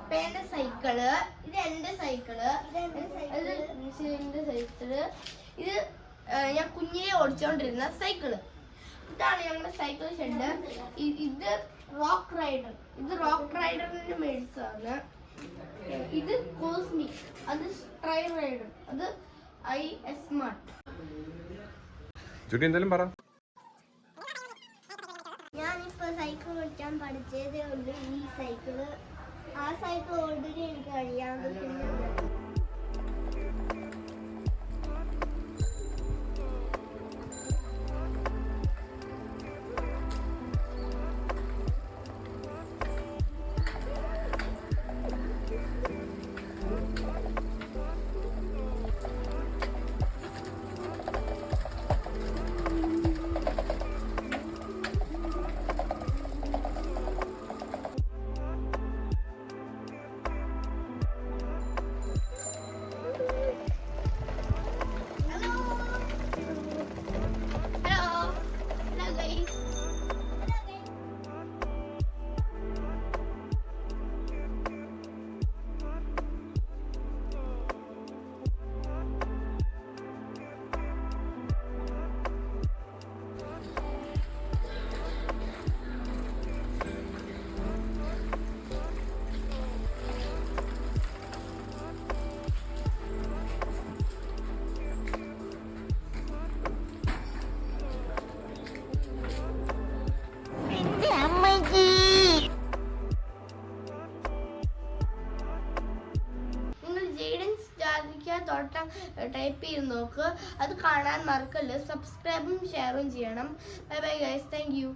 പപ്പേന്റെ cycle, ഇത് എന്റെ cycle, എന്റെ സൈക്കിള്, ഇത് ഞാൻ കുഞ്ഞിലെ ഓടിച്ചോണ്ടിരുന്ന സൈക്കിള്. ഇതാണ് ഞങ്ങളുടെ സൈക്കിൾ ഷെഡ്. ഇത് റോക്ക് റൈഡർ, ഇത് റോക്ക് റൈഡറിന്റെ മേടിച്ചതാണ്. ഇത് കോസ്മിക്, അത് ട്രൈ റൈഡർ, അത് iSmart. ഞാനിപ്പോ സൈക്കിൾ ഓടിക്കാൻ പഠിച്ചതേ ഉള്ളൂ. ഈ സൈക്കിള്, ആ സൈക്കിൾ ഓൾറെഡി എനിക്ക് അറിയാതെ. തോട്ടം ടൈപ്പ് ചെയ്ത് നോക്ക്. അത് കാണാൻ മറക്കല്ല. സബ്സ്ക്രൈബും ഷെയറും ചെയ്യണം. Bye bye guys. Thank you.